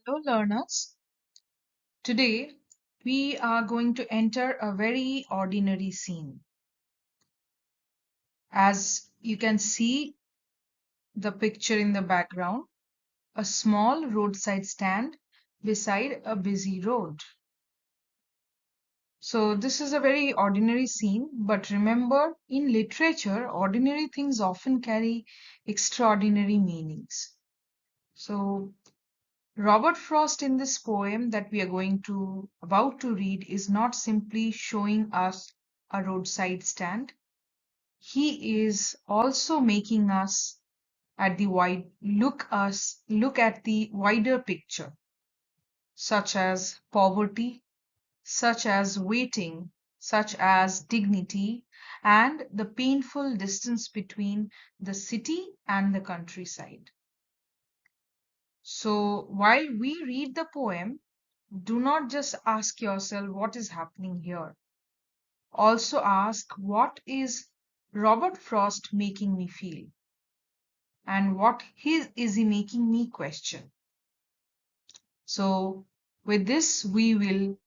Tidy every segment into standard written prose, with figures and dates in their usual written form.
Hello, learners. Today, we are going to enter a very ordinary scene. As you can see the picture in the background, a small roadside stand beside a busy road. So, this is a very ordinary scene, but remember, in literature, ordinary things often carry extraordinary meanings. So, Robert Frost in this poem that we are about to read is not simply showing us a roadside stand. He is also making us at the wide look at the wider picture, such as poverty, such as waiting, such as dignity, and the painful distance between the city and the countryside. So while we read the poem, do not just ask yourself what is happening here. Also ask what is Robert Frost making me feel and is he making me question. So with this we will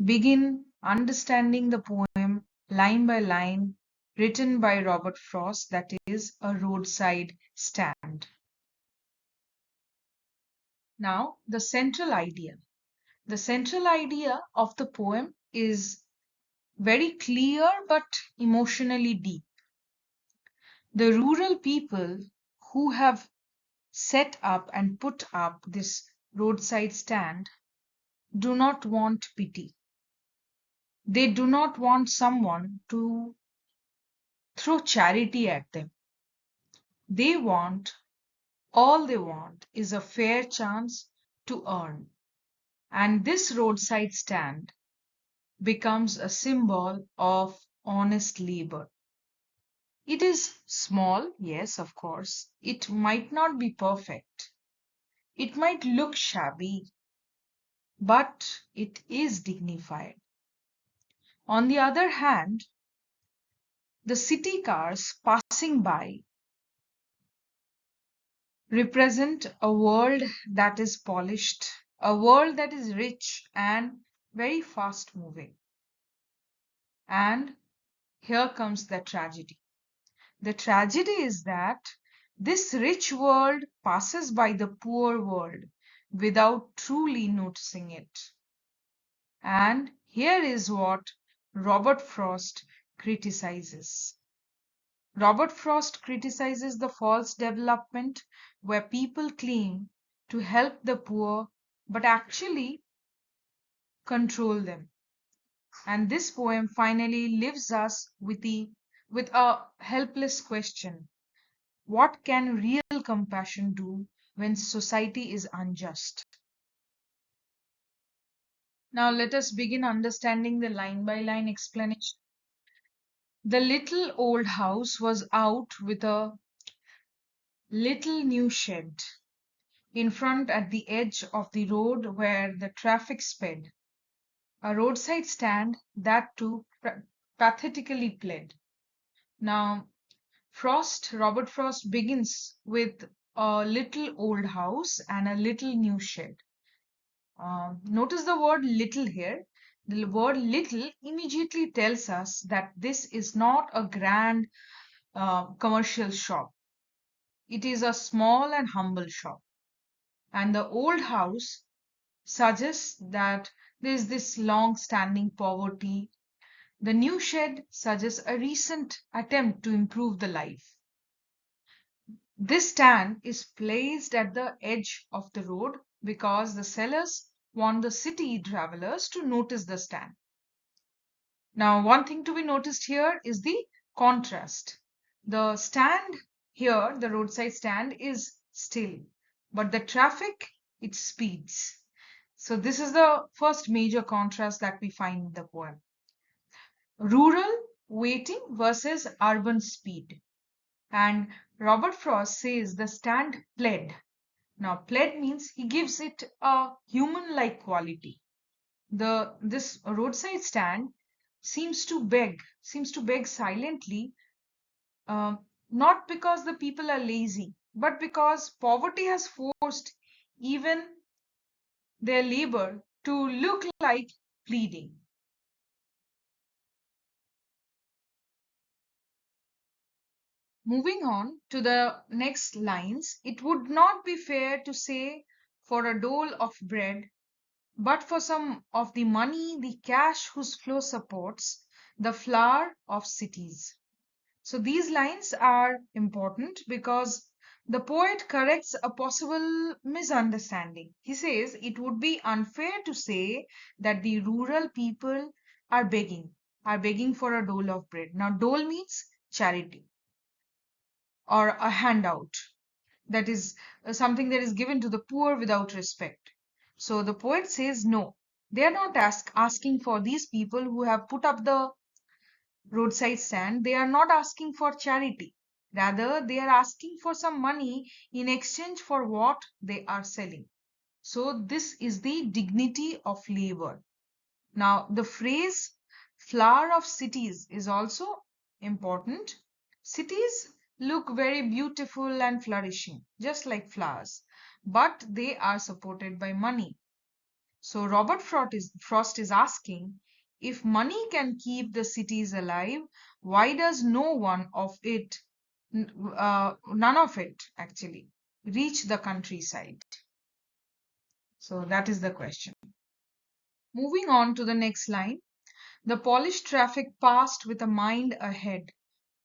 begin understanding the poem line by line written by Robert Frost, that is A Roadside Stand. Now the central idea. The central idea of the poem is very clear but emotionally deep. The rural people who have set up and put up this roadside stand do not want pity. They do not want someone to throw charity at them. They want, all they want is a fair chance to earn. And this roadside stand becomes a symbol of honest labor. It is small, yes, of course. It might not be perfect. It might look shabby, but it is dignified. On the other hand, the city cars passing by represent a world that is polished, a world that is rich and very fast moving. And here comes the tragedy. The tragedy is that this rich world passes by the poor world without truly noticing it. And here is what Robert Frost criticizes. Robert Frost criticizes the false development where people claim to help the poor but actually control them. And this poem finally leaves us with a helpless question. What can real compassion do when society is unjust? Now let us begin understanding the line by line explanation. The little old house was out with a little new shed in front at the edge of the road where the traffic sped. A roadside stand that too pathetically pled. Now, Robert Frost begins with a little old house and a little new shed. Notice the word little here. The word little immediately tells us that this is not a grand commercial shop. It is a small and humble shop. And the old house suggests that there is this long standing poverty. The new shed suggests a recent attempt to improve the life. This stand is placed at the edge of the road because the sellers want the city travelers to notice the stand. Now, one thing to be noticed here is the contrast. The stand here, the roadside stand, is still, but the traffic, it speeds. So this is the first major contrast that we find in the poem. Rural waiting versus urban speed. And Robert Frost says the stand pled. Now, pled means he gives it a human-like quality. This roadside stand seems to beg silently, uh, not because the people are lazy, but because poverty has forced even their labor to look like pleading. Moving on to the next lines, it would not be fair to say for a dole of bread, but for some of the money, the cash whose flow supports the flower of cities. So these lines are important because the poet corrects a possible misunderstanding. He says it would be unfair to say that the rural people are begging for a dole of bread. Now, dole means charity or a handout, that is something that is given to the poor without respect. So the poet says no, they are not asking for these people who have put up the roadside stand, they are not asking for charity. Rather, they are asking for some money in exchange for what they are selling. So, this is the dignity of labor. Now, the phrase flower of cities is also important. Cities look very beautiful and flourishing, just like flowers, but they are supported by money. So Frost is asking, if money can keep the cities alive, why does none of it actually, reach the countryside? So that is the question. Moving on to the next line, the polished traffic passed with a mind ahead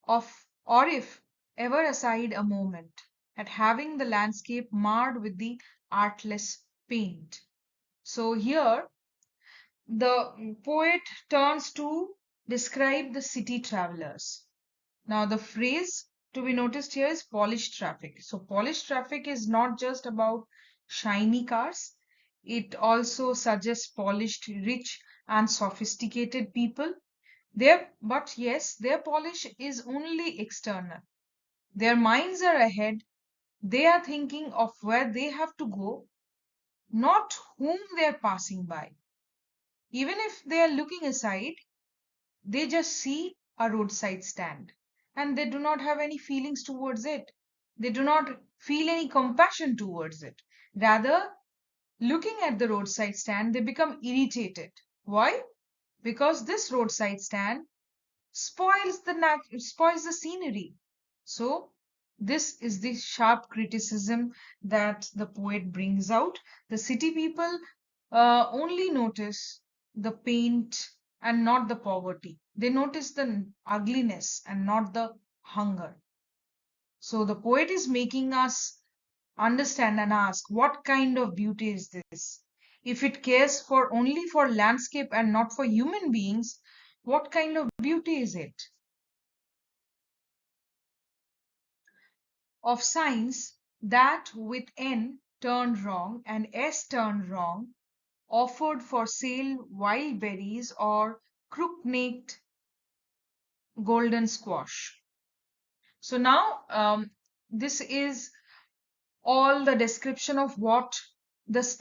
of, or if ever aside a moment, at having the landscape marred with the artless paint. So here the poet turns to describe the city travelers. Now, the phrase to be noticed here is polished traffic. So, polished traffic is not just about shiny cars, it also suggests polished, rich, and sophisticated people. But yes, their polish is only external. Their minds are ahead, they are thinking of where they have to go, not whom they are passing by. Even if they are looking aside, they just see a roadside stand and they do not have any feelings towards it. They do not feel any compassion towards it. Rather, looking at the roadside stand, they become irritated. Why? Because this roadside stand spoils the scenery. So this is the sharp criticism that the poet brings out. The city people only notice the paint and not the poverty. They notice the ugliness and not the hunger. So the poet is making us understand and ask, what kind of beauty is this? If it cares for only for landscape and not for human beings, what kind of beauty is it? Of signs that with N turned wrong and S turned wrong, offered for sale wild berries or crook-necked golden squash. So now this is all the description of what this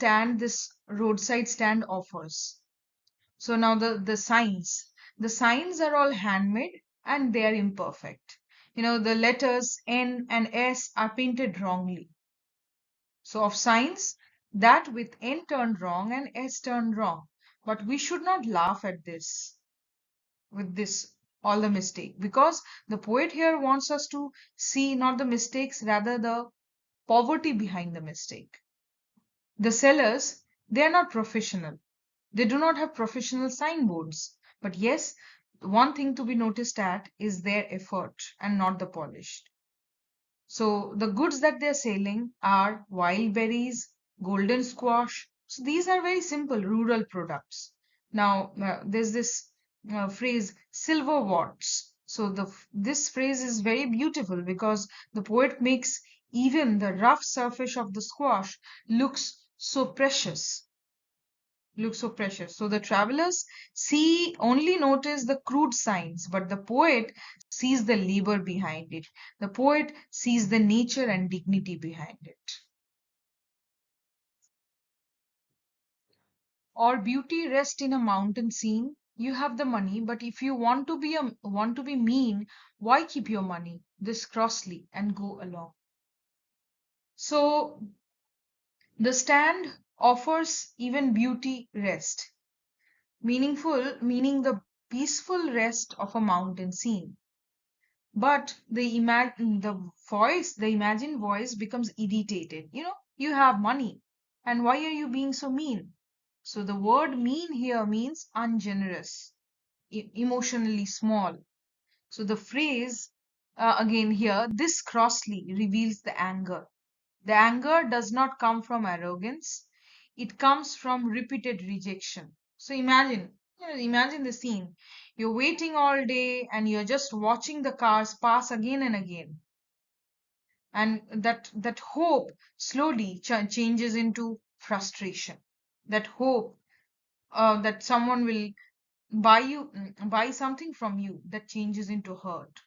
roadside stand offers. So now the signs are all handmade and they are imperfect. You know, the letters N and S are painted wrongly. So of signs that with N turned wrong and S turned wrong. But we should not laugh at this all the mistake, because the poet here wants us to see not the mistakes, rather the poverty behind the mistake. The sellers, they are not professional. They do not have professional signboards. But yes, one thing to be noticed at is their effort and not the polished. So the goods that they're selling are wild berries, golden squash. So these are very simple rural products. Now there's this phrase silver warts. So this phrase is very beautiful because the poet makes even the rough surface of the squash looks so precious. So the travelers see only notice the crude signs, but the poet sees the labor behind it. The poet sees the nature and dignity behind it. Or beauty rest in a mountain scene. You have the money, but if you want to be mean, why keep your money this crossly and go along? So the stand offers even beauty rest. Meaningful, meaning the peaceful rest of a mountain scene. But the imagined voice becomes irritated. You have money, and why are you being so mean? So the word mean here means ungenerous, emotionally small. So the phrase again here, this crossly reveals the anger. The anger does not come from arrogance, it comes from repeated rejection. So imagine the scene. You're waiting all day and you're just watching the cars pass again and again. And that hope slowly changes into frustration. That hope that someone will buy something from you, that changes into hurt.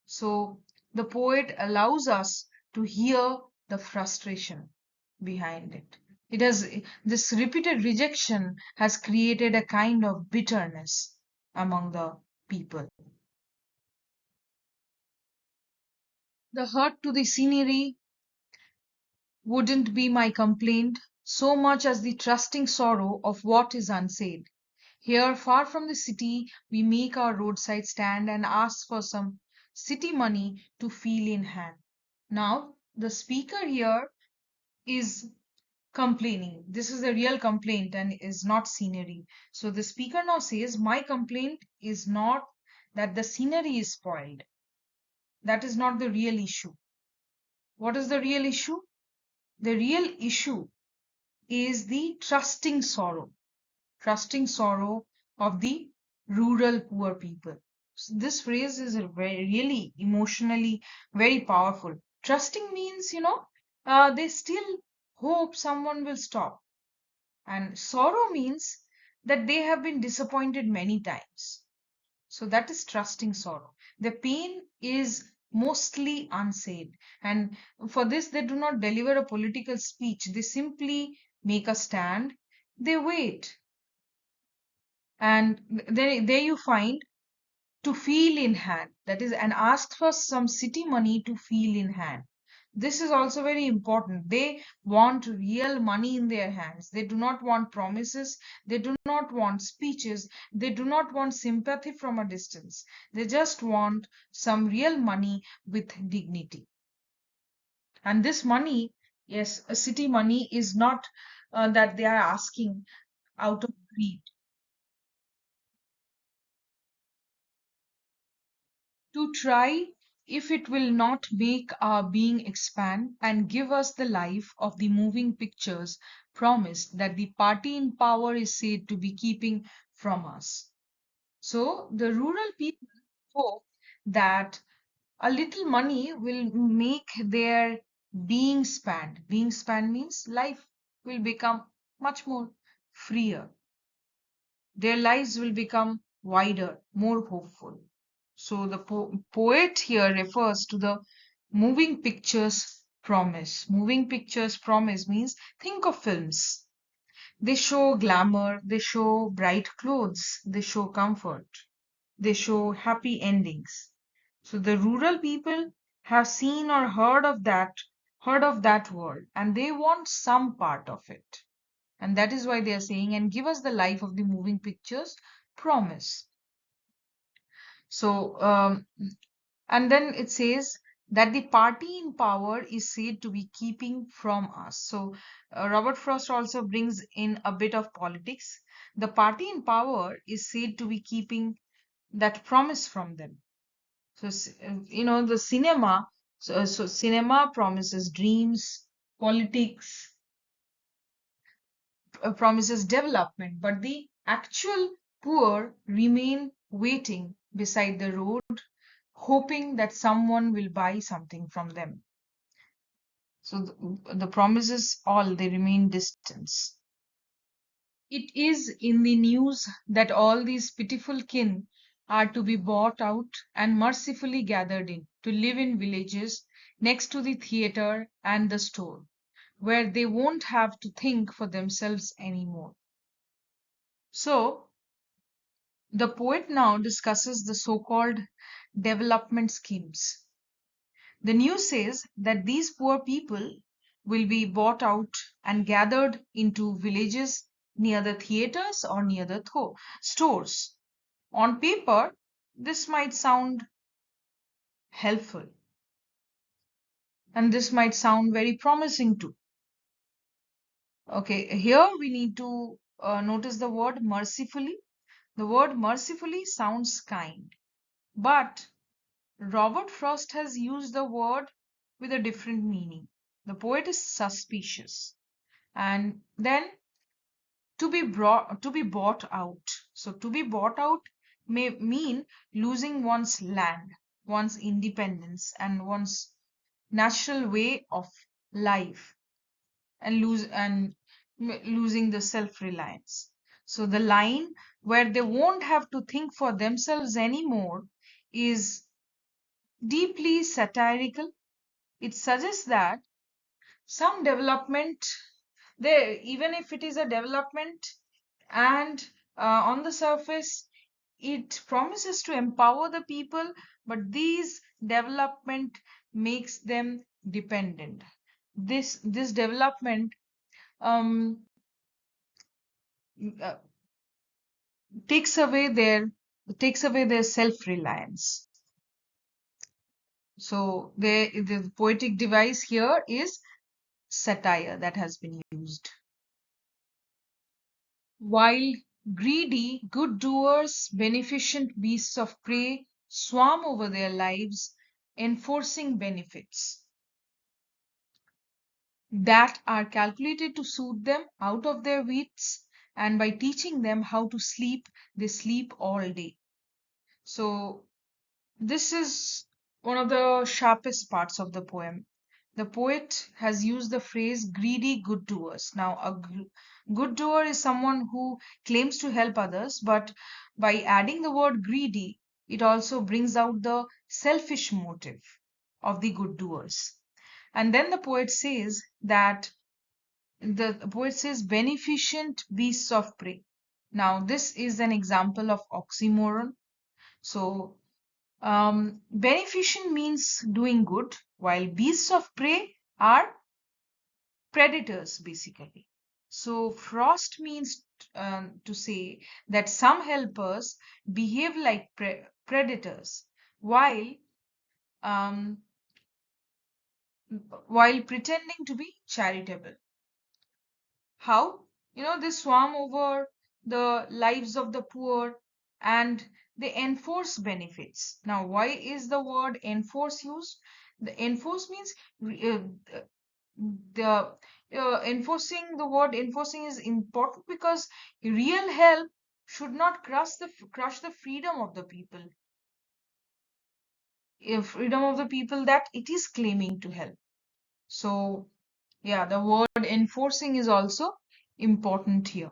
So the poet allows us to hear the frustration behind it. It has This repeated rejection has created a kind of bitterness among the people. The hurt to the scenery wouldn't be my complaint so much as the trusting sorrow of what is unsaid. Here, far from the city, we make our roadside stand and ask for some city money to feel in hand. Now, the speaker here is complaining. This is a real complaint and is not scenery. So the speaker now says, my complaint is not that the scenery is spoiled. That is not the real issue. What is the real issue? The real issue is the trusting sorrow of the rural poor people. So this phrase is a really emotionally very powerful. Trusting means, they still hope someone will stop. And sorrow means that they have been disappointed many times. So that is trusting sorrow. The pain is mostly unsaid. And for this, they do not deliver a political speech. They simply make a stand. They wait. And there you find to feel in hand. That is, and ask for some city money to feel in hand. This is also very important. They want real money in their hands. They do not want promises. They do not want speeches. They do not want sympathy from a distance. They just want some real money with dignity. And this money, yes, a city money is not that they are asking out of greed. To try if it will not make our being expand and give us the life of the moving pictures promised that the party in power is said to be keeping from us. So the rural people hope that a little money will make their being spanned. Being spanned means life will become much more freer. Their lives will become wider, more hopeful. So the poet here refers to the moving pictures promise. Moving pictures promise means think of films. They show glamour, they show bright clothes, they show comfort, they show happy endings. So the rural people have seen or heard of that world, and they want some part of it. And that is why they are saying, and give us the life of the moving pictures promise. So, and then it says that the party in power is said to be keeping from us. So, Robert Frost also brings in a bit of politics. The party in power is said to be keeping that promise from them. So, the cinema, so cinema promises dreams, politics promises development, but the actual poor remain waiting beside the road, hoping that someone will buy something from them. So the promises all they remain distance. It is in the news that all these pitiful kin are to be bought out and mercifully gathered in to live in villages next to the theater and the store, where they won't have to think for themselves anymore. So the poet now discusses the so called development schemes. The news says that these poor people will be bought out and gathered into villages near the theaters or near the stores. On paper, this might sound helpful and this might sound very promising too. Okay, here we need to notice the word mercifully. The word mercifully sounds kind, but Robert Frost has used the word with a different meaning. The poet is suspicious. And then to be bought out. So to be bought out may mean losing one's land, one's independence, and one's natural way of life, and losing the self-reliance. So the line where they won't have to think for themselves anymore is deeply satirical. It suggests that some development there, even if it is a development and on the surface it promises to empower the people, but these development makes them dependent. This development um, uh, takes away their self-reliance. So the poetic device here is satire that has been used. While greedy, good doers, beneficent beasts of prey swarm over their lives, enforcing benefits that are calculated to soothe them out of their wits, and by teaching them how to sleep, they sleep all day. So, this is one of the sharpest parts of the poem. The poet has used the phrase greedy good doers. Now, a good doer is someone who claims to help others, but by adding the word greedy, it also brings out the selfish motive of the good doers. And then the poet says beneficent beasts of prey. Now, this is an example of oxymoron. So, beneficent means doing good, while beasts of prey are predators, basically. So, Frost means to say that some helpers behave like predators um, while pretending to be charitable. How? They swarm over the lives of the poor and they enforce benefits. Now, why is the word enforce used? The enforce means the enforcing the word enforcing is important because real help should not crush the freedom of the people, freedom of the people that it is claiming to help. So, yeah, the word enforcing is also important here.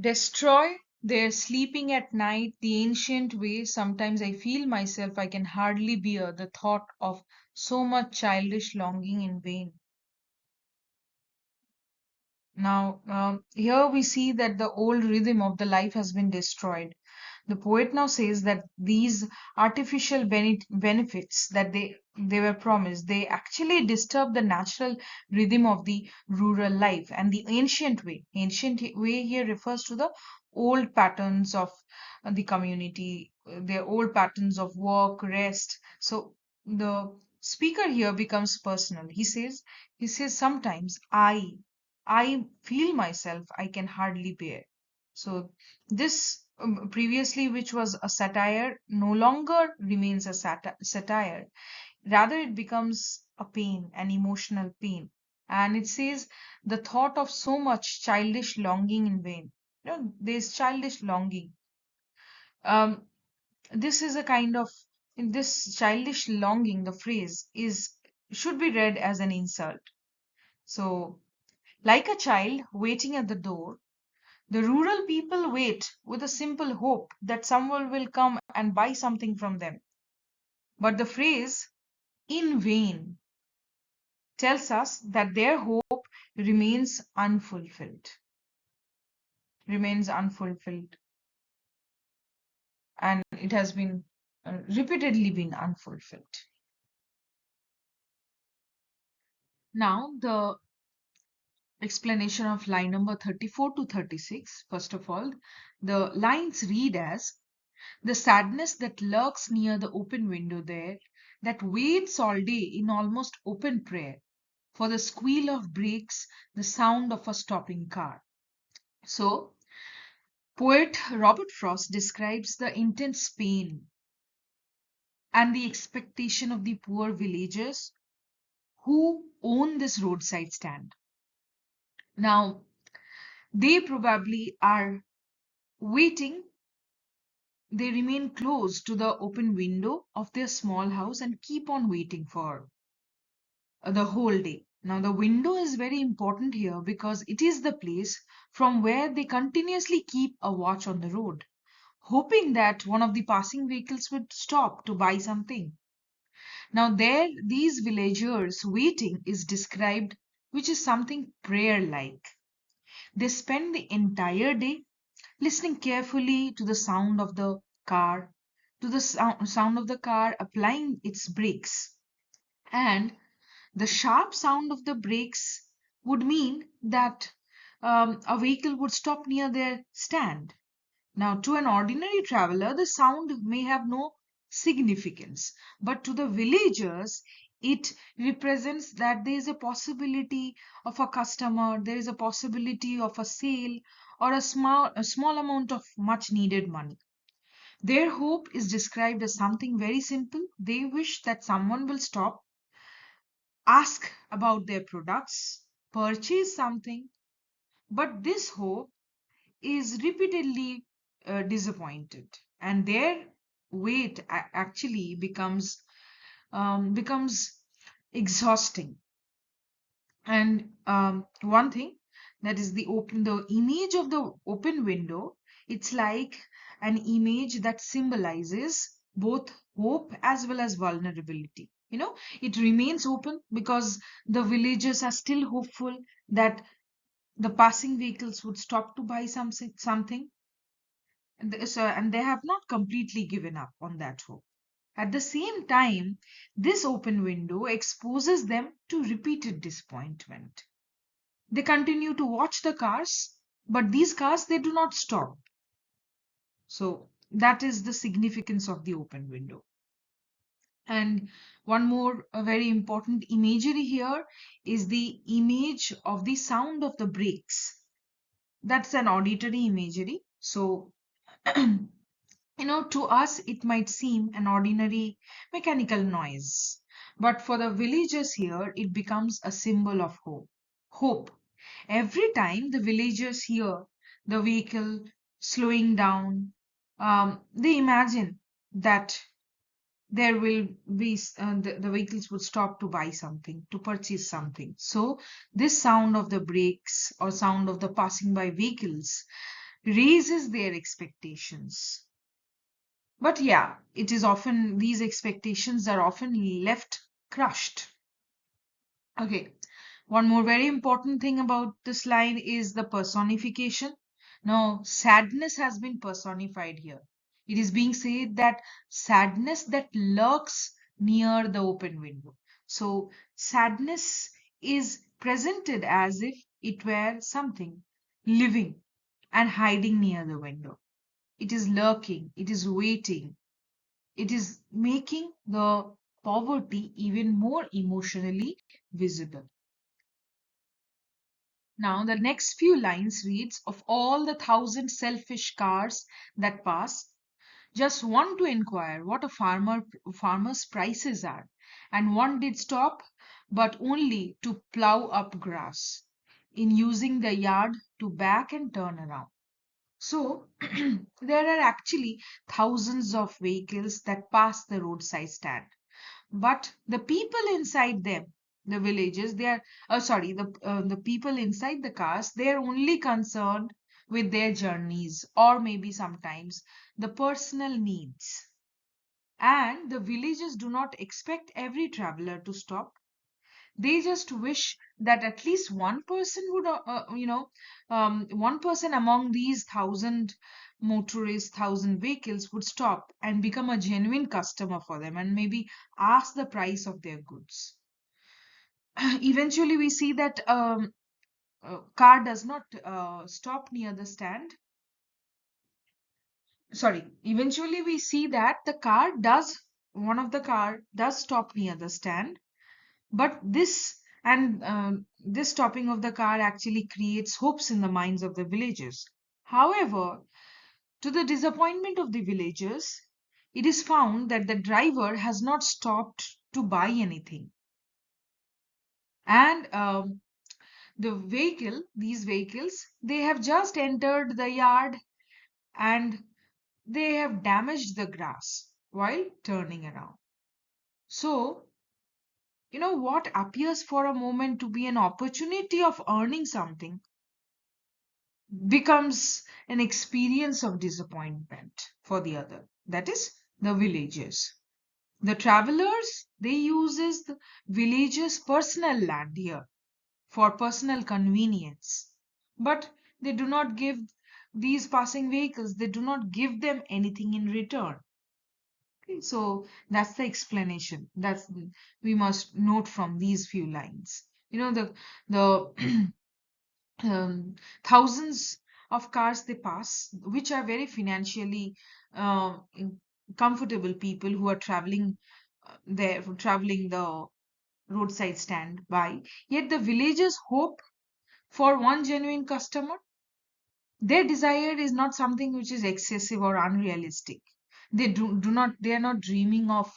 Destroy their sleeping at night the ancient way. Sometimes I feel myself I can hardly bear the thought of so much childish longing in vain. Now, here we see that the old rhythm of the life has been destroyed. The poet now says that these artificial benefits that they were promised, they actually disturb the natural rhythm of the rural life and the ancient way. Ancient way here refers to the old patterns of the community, their old patterns of work, rest. So the speaker here becomes personal. He says sometimes I feel myself I can hardly bear. So this previously, which was a satire, no longer remains a satire. Rather, it becomes a pain, an emotional pain. And it says the thought of so much childish longing in vain. There's childish longing. Um, this is a kind of in this childish longing. The phrase is should be read as an insult. So, like a child waiting at the door, the rural people wait with a simple hope that someone will come and buy something from them. But the phrase in vain tells us that their hope remains unfulfilled, remains unfulfilled, and it has been repeatedly been unfulfilled. Now, the explanation of line number 34 to 36. First of all, the lines read as: the sadness that lurks near the open window there, that waits all day in almost open prayer for the squeal of brakes, the sound of a stopping car. So, poet Robert Frost describes the intense pain and the expectation of the poor villagers who own this roadside stand. Now, they probably are waiting, they remain close to the open window of their small house and keep on waiting for the whole day. Now, the window is very important here because it is the place from where they continuously keep a watch on the road, hoping that one of the passing vehicles would stop to buy something. Now, there, these villagers waiting is described, which is something prayer like. They spend the entire day listening carefully to the sound of the car, to the sound of the car applying its brakes. And the sharp sound of the brakes would mean that a vehicle would stop near their stand. Now, to an ordinary traveler, the sound may have no significance, but to the villagers, it represents that there is a possibility of a customer, there is a possibility of a sale, or a small amount of much needed money. Their hope is described as something very simple. They wish that someone will stop, ask about their products, purchase something, but this hope is repeatedly disappointed, and their wait actually becomes exhausting. And one thing, that is the image of the open window, it's like an image that symbolizes both hope as well as vulnerability. It remains open because the villagers are still hopeful that the passing vehicles would stop to buy something, and they have not completely given up on that hope. At the same time, this open window exposes them to repeated disappointment. They continue to watch the cars, but these cars, they do not stop. So that is the significance of the open window. And one more very important imagery here is the image of the sound of the brakes. That's an auditory imagery. So to us, it might seem an ordinary mechanical noise. But for the villagers here, it becomes a symbol of hope. Hope. Every time the villagers hear the vehicle slowing down, they imagine that there will be the vehicles would stop to buy something, to purchase something. So this sound of the brakes or sound of the passing by vehicles raises their expectations. But yeah, it is often, these expectations are often left crushed. Okay, one more very important thing about this line is the personification. Now, sadness has been personified here. It is being said that sadness that lurks near the open window. So, sadness is presented as if it were something living and hiding near the window. It is lurking, it is waiting, it is making the poverty even more emotionally visible. Now, the next few lines reads: of all the thousand selfish cars that pass, just one to inquire what a farmer's prices are, and one did stop, but only to plough up grass, in using the yard to back and turn around. So, there are actually thousands of vehicles that pass the roadside stand, but the people inside them, the villages, they are sorry the people inside the cars, they are only concerned with their journeys, or maybe sometimes the personal needs. And the villagers do not expect every traveler to stop. They just wish that at least one person would one person among these thousand motorists, 1,000 vehicles would stop and become a genuine customer for them and maybe ask the price of their goods. Eventually, we see that car does not stop near the stand. Sorry, eventually we see that one of the car does stop near the stand, but this stopping of the car actually creates hopes in the minds of the villagers. However, to the disappointment of the villagers, it is found that the driver has not stopped to buy anything. And these vehicles, they have just entered the yard and they have damaged the grass while turning around. So, what appears for a moment to be an opportunity of earning something becomes an experience of disappointment for the other. That is the villagers. The travelers, they uses the villagers' personal land here for personal convenience. But they do not give these passing vehicles, they do not give them anything in return. Okay, so that's the explanation. We must note from these few lines. The thousands of cars they pass, which are very financially uh, comfortable people who are traveling the roadside stand by. Yet the villagers hope for one genuine customer. Their desire is not something which is excessive or unrealistic. They are not dreaming of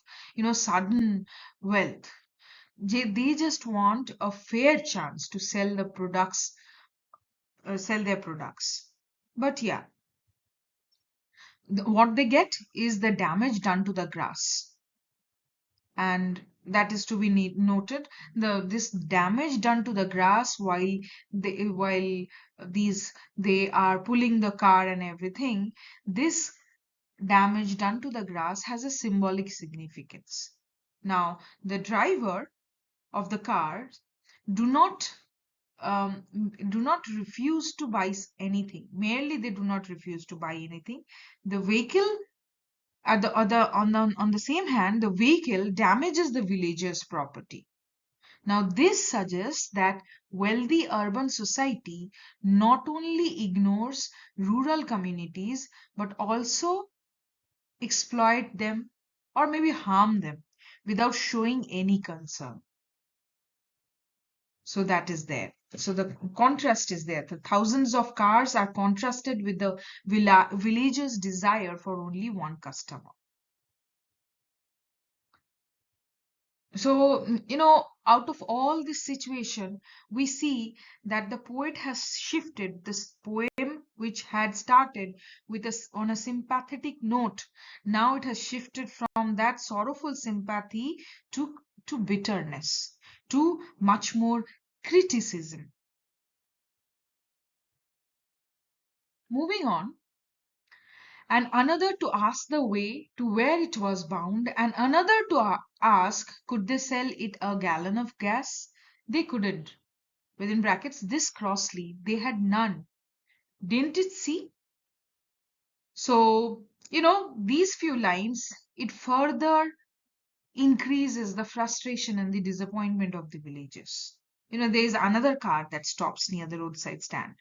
sudden wealth. They just want a fair chance to sell their products. But yeah, what they get is the damage done to the grass, and that is to be noted. This damage done to the grass while they are pulling the car and everything. This damage done to the grass has a symbolic significance. Now, the driver of the car do not um, do not refuse to buy anything. Merely they do not refuse to buy anything. The vehicle at the other on the same hand, the vehicle damages the villager's property. Now, this suggests that wealthy urban society not only ignores rural communities but also exploit them or maybe harm them without showing any concern. So that is there. So the contrast is there. The thousands of cars are contrasted with the villagers' desire for only one customer. So, out of all this situation, we see that the poet has shifted this poem, which had started on a sympathetic note. Now it has shifted from that sorrowful sympathy to bitterness, to much more criticism. Moving on, and another to ask the way to where it was bound, and another to ask, could they sell it a gallon of gas? They couldn't. Within brackets, this crossly, they had none. Didn't it see? So, these few lines, it further increases the frustration and the disappointment of the villagers. There is another car that stops near the roadside stand.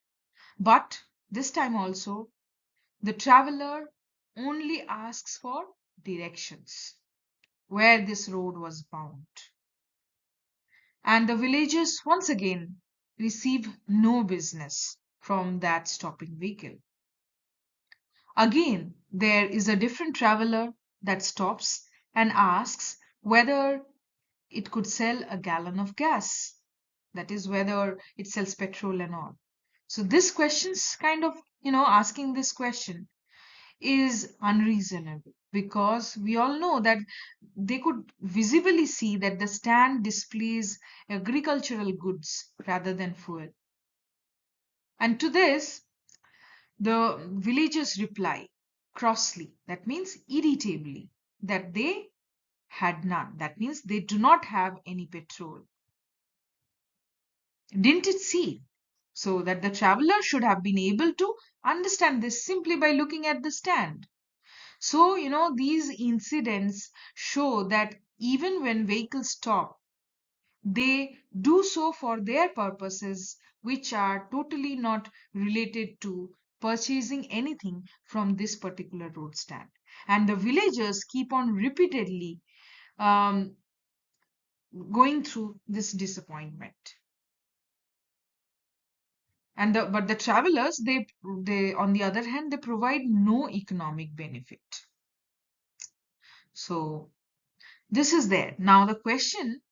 But this time also, the traveler only asks for directions where this road was bound. And the villagers once again receive no business from that stopping vehicle. Again, there is a different traveler that stops and asks whether it could sell a gallon of gas. That is, whether it sells petrol and all. So, this question's kind of, asking this question is unreasonable because we all know that they could visibly see that the stand displays agricultural goods rather than fuel. And to this, the villagers reply crossly, that means irritably, that they had none. That means they do not have any petrol. Didn't it see? So that the traveler should have been able to understand this simply by looking at the stand. So, these incidents show that even when vehicles stop, they do so for their purposes, which are totally not related to purchasing anything from this particular road stand. And the villagers keep on repeatedly um, going through this disappointment. But the travelers, they on the other hand, they provide no economic benefit. So this is there. Now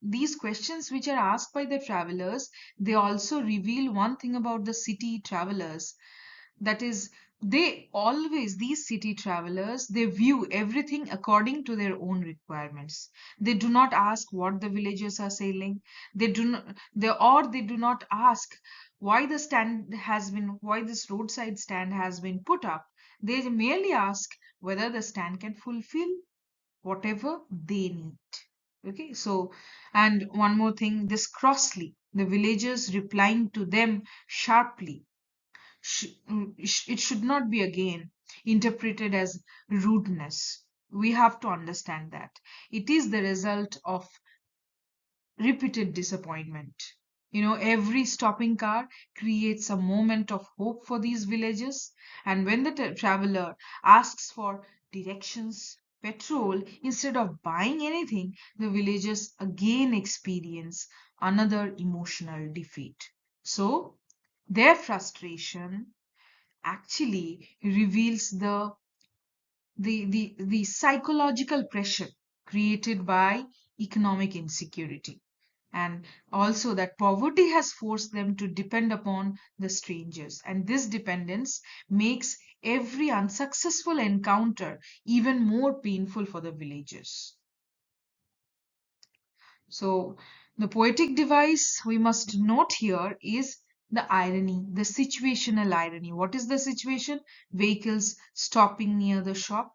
these questions which are asked by the travelers, they also reveal one thing about the city travelers. That is, these city travelers, they view everything according to their own requirements. They do not ask what the villagers are selling. They do not ask why this roadside stand has been put up. They merely ask whether the stand can fulfill whatever they need. Okay, so, and one more thing, this crossly, the villagers replying to them sharply, it should not be again interpreted as rudeness. We have to understand that it is the result of repeated disappointment. Every stopping car creates a moment of hope for these villages. And when the traveler asks for directions, petrol, instead of buying anything, the villagers again experience another emotional defeat. So, their frustration actually reveals the psychological pressure created by economic insecurity, and also that poverty has forced them to depend upon the strangers, and this dependence makes every unsuccessful encounter even more painful for the villagers. So the poetic device we must note here is the irony, the situational irony. What is the situation? Vehicles stopping near the shop.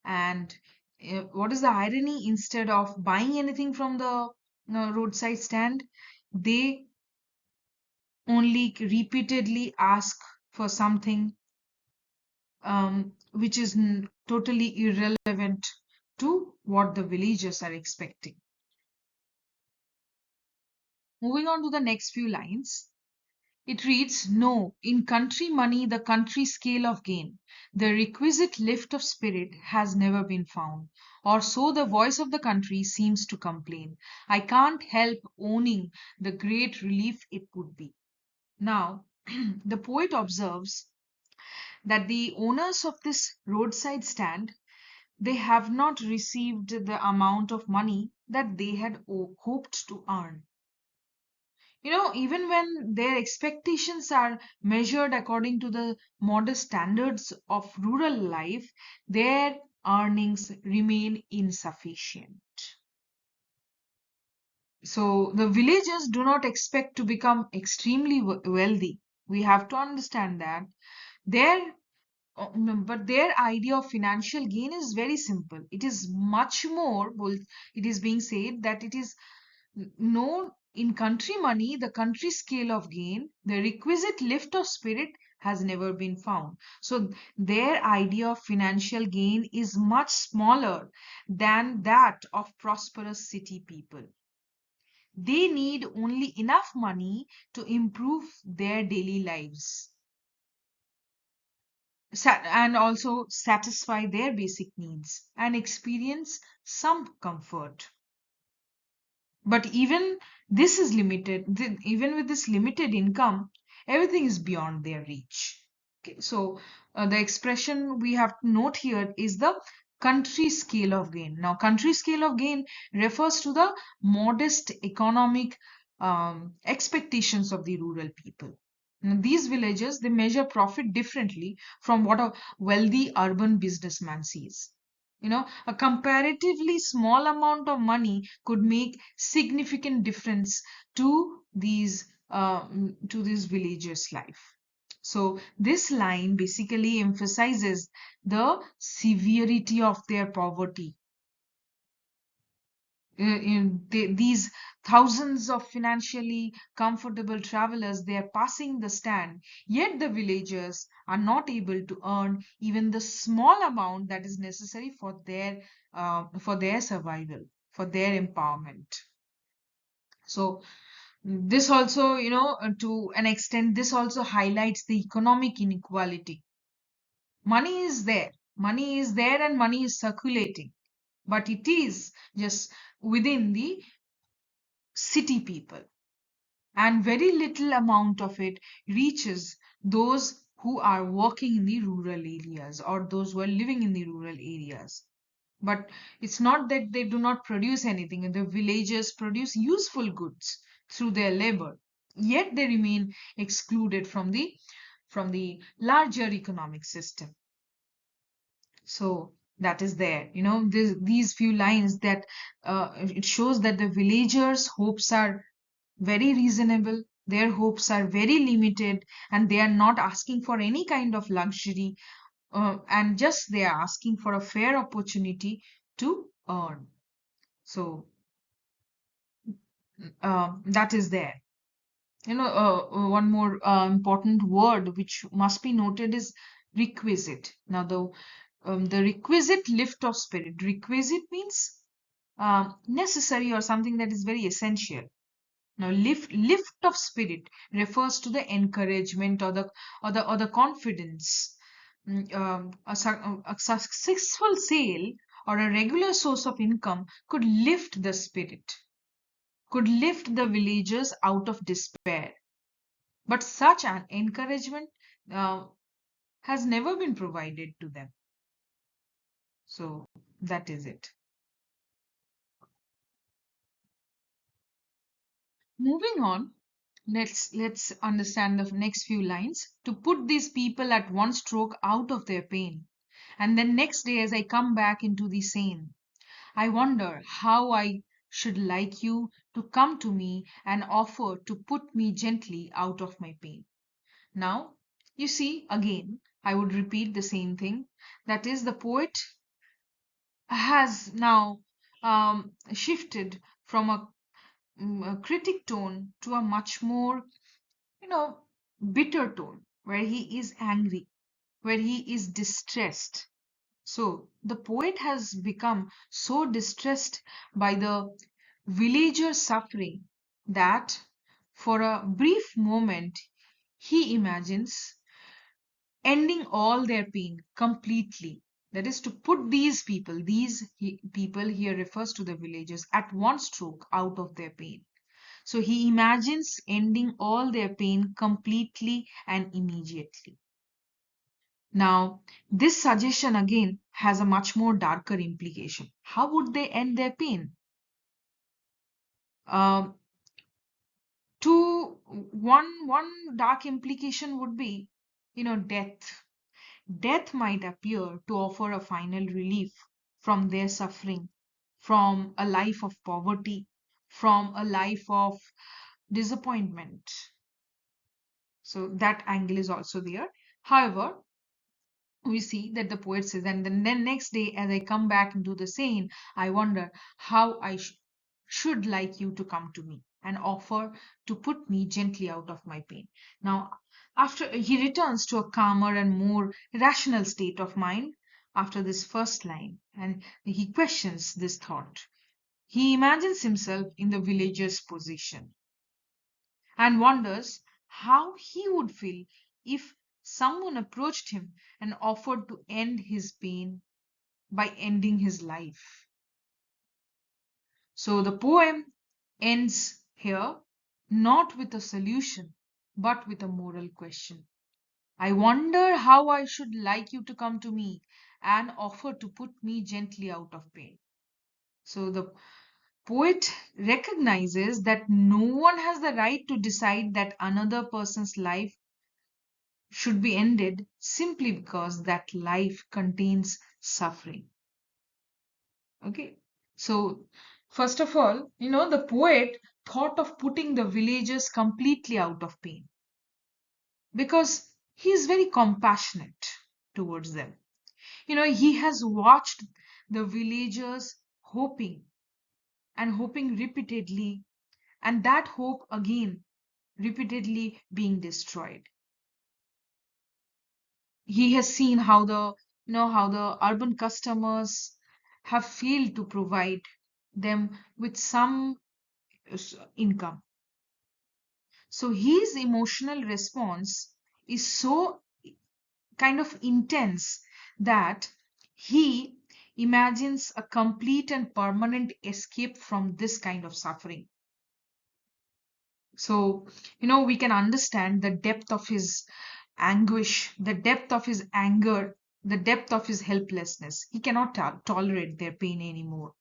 And what is the irony? Instead of buying anything from the roadside stand, they only repeatedly ask for something which is totally irrelevant to what the villagers are expecting. Moving on to the next few lines. It reads, no, in country money, the country scale of gain, the requisite lift of spirit has never been found, or so the voice of the country seems to complain. I can't help owning the great relief it would be. Now, the poet observes that the owners of this roadside stand, they have not received the amount of money that they had hoped to earn. Even when their expectations are measured according to the modest standards of rural life, their earnings remain insufficient. So the villagers do not expect to become extremely wealthy. We have to understand that their but their idea of financial gain is very simple. It is much more, it is being said that it is no, in country money, the country scale of gain, the requisite lift of spirit has never been found. So their idea of financial gain is much smaller than that of prosperous city people. They need only enough money to improve their daily lives and also satisfy their basic needs and experience some comfort. But even this is limited, even with this limited income, everything is beyond their reach. Okay, so the expression we have to note here is the country scale of gain. Now, country scale of gain refers to the modest economic expectations of the rural people. Now, these villages, they measure profit differently from what a wealthy urban businessman sees. A comparatively small amount of money could make significant difference to these villagers' life. So this line basically emphasizes the severity of their poverty. these thousands of financially comfortable travelers, they are passing the stand, yet the villagers are not able to earn even the small amount that is necessary for their survival, for their empowerment. So this also, to an extent, this also highlights the economic inequality. Money is there and money is circulating, but it is just within the city people, and very little amount of it reaches those who are working in the rural areas or those who are living in the rural areas. But it's not that they do not produce anything, and the villagers produce useful goods through their labor, yet they remain excluded from the larger economic system. So that is there, these few lines that it shows that the villagers hopes are very reasonable, their hopes are very limited, and they are not asking for any kind of luxury, and just they are asking for a fair opportunity to earn. So that is there. One more important word which must be noted is requisite. Now, the requisite lift of spirit. Requisite means necessary or something that is very essential. Now, lift of spirit refers to the encouragement or the confidence. A successful sale or a regular source of income could lift the spirit, could lift the villagers out of despair. But such an encouragement uh, has never been provided to them. So that is it. Moving on, let's understand the next few lines. To put these people at one stroke out of their pain, and then next day as I come back into the scene, I wonder how I should like you to come to me and offer to put me gently out of my pain. Now, you see, again, I would repeat the same thing. That is, the poet has now shifted from a critic tone to a much more, you know, bitter tone, where he is angry, where he is distressed. So the poet has become so distressed by the villager suffering that for a brief moment he imagines ending all their pain completely. That is to put people here refers to the villagers at one stroke out of their pain. So he imagines ending all their pain completely and immediately. Now, this suggestion again has a much more darker implication. How would they end their pain? Um, to one dark implication would be, death. Death might appear to offer a final relief from their suffering, from a life of poverty, from a life of disappointment. So that angle is also there. However, we see that the poet says, and then next day, as I come back into the scene, I wonder how I should like you to come to me and offer to put me gently out of my pain. Now, after he returns to a calmer and more rational state of mind after this first line, and he questions this thought. He imagines himself in the villager's position and wonders how he would feel if someone approached him and offered to end his pain by ending his life. So the poem ends here not with a solution but with a moral question. I wonder how I should like you to come to me and offer to put me gently out of pain. So the poet recognizes that no one has the right to decide that another person's life should be ended simply because that life contains suffering. Okay. So, first of all, the poet thought of putting the villagers completely out of pain because he is very compassionate towards them. He has watched the villagers hoping and hoping repeatedly, and that hope again repeatedly being destroyed. He has seen how the urban customers have failed to provide them with some income. So his emotional response is so kind of intense that he imagines a complete and permanent escape from this kind of suffering. So, we can understand the depth of his anguish, the depth of his anger, the depth of his helplessness. He cannot tolerate their pain anymore.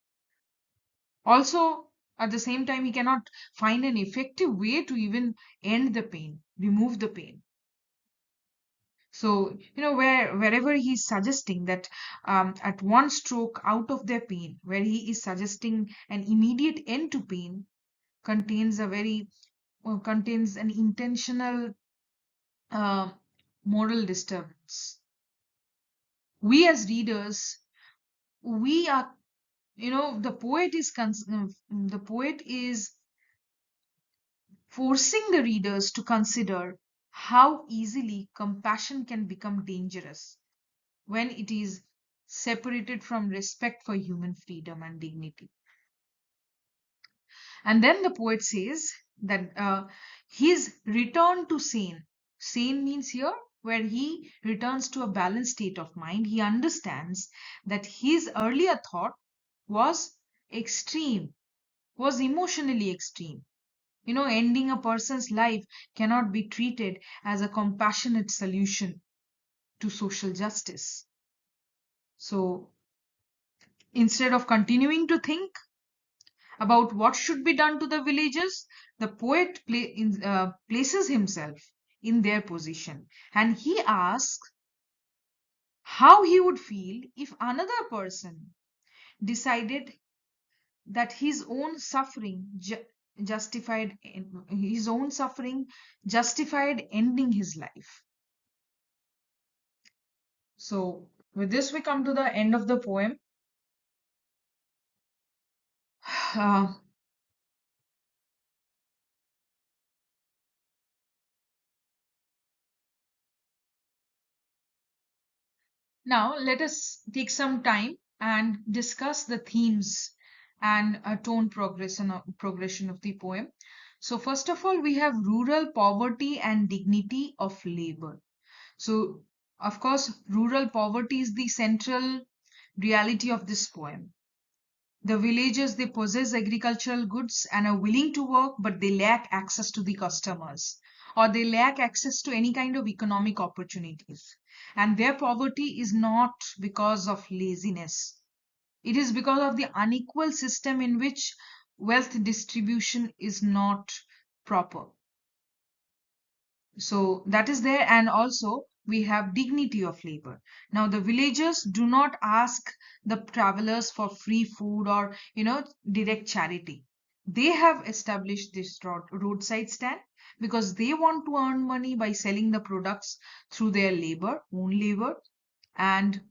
Also, at the same time, he cannot find an effective way to even end the pain, remove the pain. So, wherever he's suggesting that at one stroke out of their pain, where he is suggesting an immediate end to pain, contains contains an intentional uh, moral disturbance. We as readers, we are, the poet is forcing the readers to consider how easily compassion can become dangerous when it is separated from respect for human freedom and dignity. And then the poet says that his return to sane means here where he returns to a balanced state of mind. He understands that his earlier thought was extreme, was emotionally extreme. Ending a person's life cannot be treated as a compassionate solution to social justice. So instead of continuing to think about what should be done to the villagers, the poet places himself in their position, and he asks how he would feel if another person decided that his own suffering justified ending his life. So with this we come to the end of the poem. Uh, Now, let us take some time and discuss the themes and progression of the poem. So, first of all, we have rural poverty and dignity of labor. So, of course, rural poverty is the central reality of this poem. The villagers, they possess agricultural goods and are willing to work, but they lack access to the customers, or they lack access to any kind of economic opportunities. And their poverty is not because of laziness. It is because of the unequal system in which wealth distribution is not proper. So that is there, and also we have dignity of labor. Now the villagers do not ask the travelers for free food or direct charity. They have established this roadside stand because they want to earn money by selling the products through their own labor, and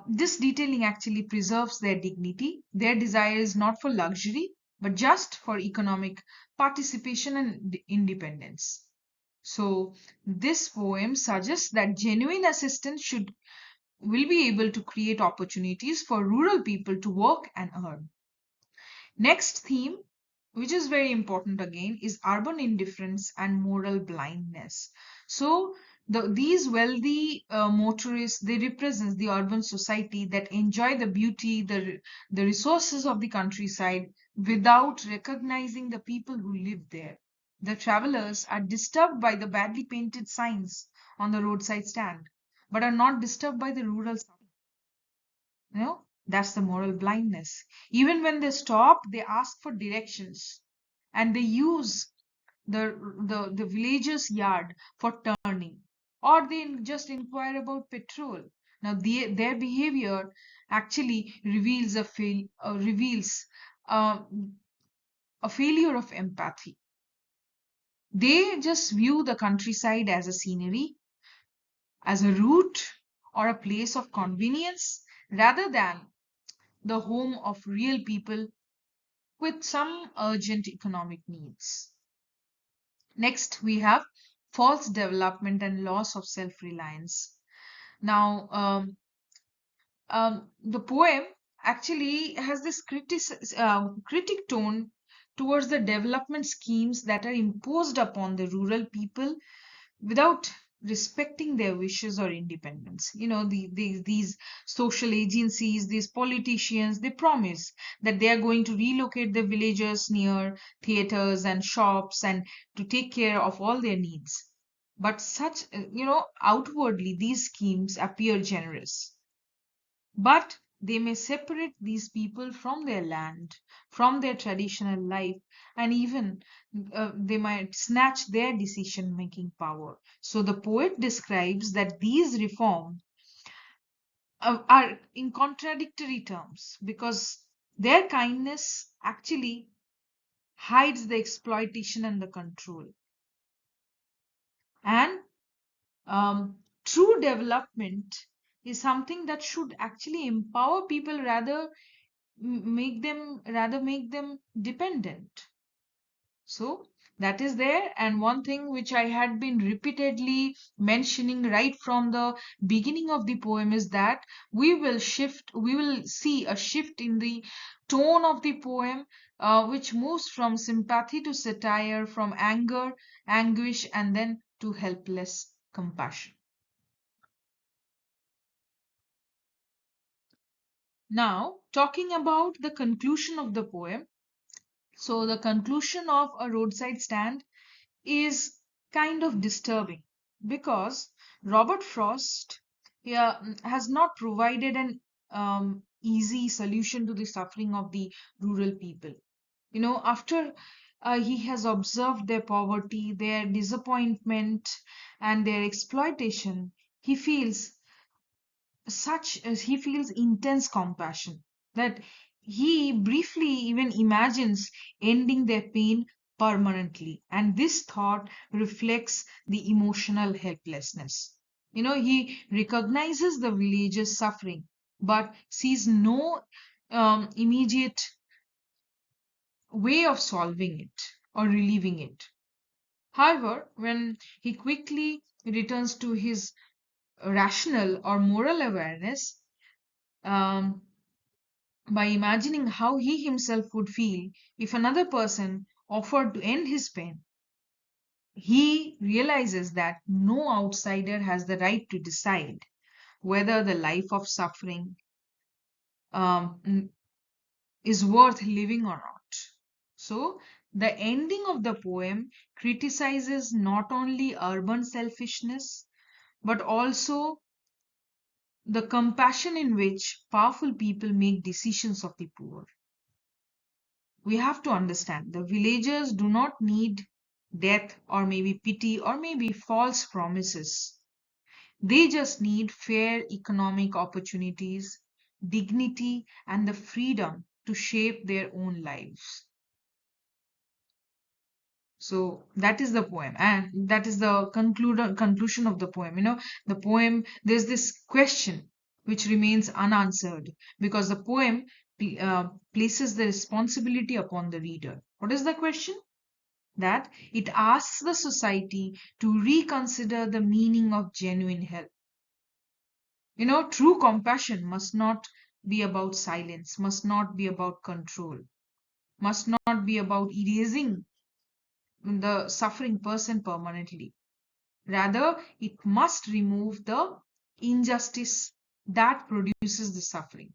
this detailing actually preserves their dignity. Their desire is not for luxury but just for economic participation and independence. So this poem suggests that genuine assistance should will be able to create opportunities for rural people to work and earn. Next theme, which is very important again, is urban indifference and moral blindness. So these wealthy motorists, they represent the urban society that enjoy the beauty, the resources of the countryside without recognizing the people who live there. The travelers are disturbed by the badly painted signs on the roadside stand, but are not disturbed by the rural suffering. That's the moral blindness. Even when they stop, they ask for directions, and they use the villager's yard for turning, or they just inquire about petrol. Now their behavior actually reveals uh, a failure of empathy. They just view the countryside as a scenery, as a route, or a place of convenience rather than the home of real people with some urgent economic needs. Next, we have false development and loss of self reliance. Now, the poem actually has this critic tone towards the development schemes that are imposed upon the rural people without respecting their wishes or independence. These social agencies, these politicians, they promise that they are going to relocate the villagers near theaters and shops and to take care of all their needs. But outwardly, these schemes appear generous, but they may separate these people from their land, from their traditional life, and even they might snatch their decision making power. So the poet describes that these reforms are in contradictory terms because their kindness actually hides the exploitation and the control. And true development is something that should actually empower people make them dependent. So that is there. And one thing which I had been repeatedly mentioning right from the beginning of the poem is that we will see a shift in the tone of the poem, which moves from sympathy to satire, from anger, anguish, and then to helpless compassion. Now, talking about the conclusion of the poem. So, the conclusion of a roadside stand is kind of disturbing because Robert Frost here has not provided an easy solution to the suffering of the rural people. After he has observed their poverty, their disappointment, and their exploitation, he feels he feels intense compassion that he briefly even imagines ending their pain permanently, and this thought reflects the emotional helplessness. He recognizes the villagers suffering but sees no immediate way of solving it or relieving it. However, when he quickly returns to his rational or moral awareness, um, by imagining how he himself would feel if another person offered to end his pain, he realizes that no outsider has the right to decide whether the life of suffering um, is worth living or not. So, the ending of the poem criticizes not only urban selfishness but also the compassion in which powerful people make decisions of the poor. We have to understand the villagers do not need death or maybe pity or maybe false promises. They just need fair economic opportunities, dignity, and the freedom to shape their own lives. So that is the poem, and that is the conclusion of the poem. The poem, there's this question which remains unanswered because the poem places the responsibility upon the reader. What is the question? That it asks the society to reconsider the meaning of genuine help. True compassion must not be about silence, must not be about control, must not be about erasing the suffering person permanently. Rather, it must remove the injustice that produces the suffering.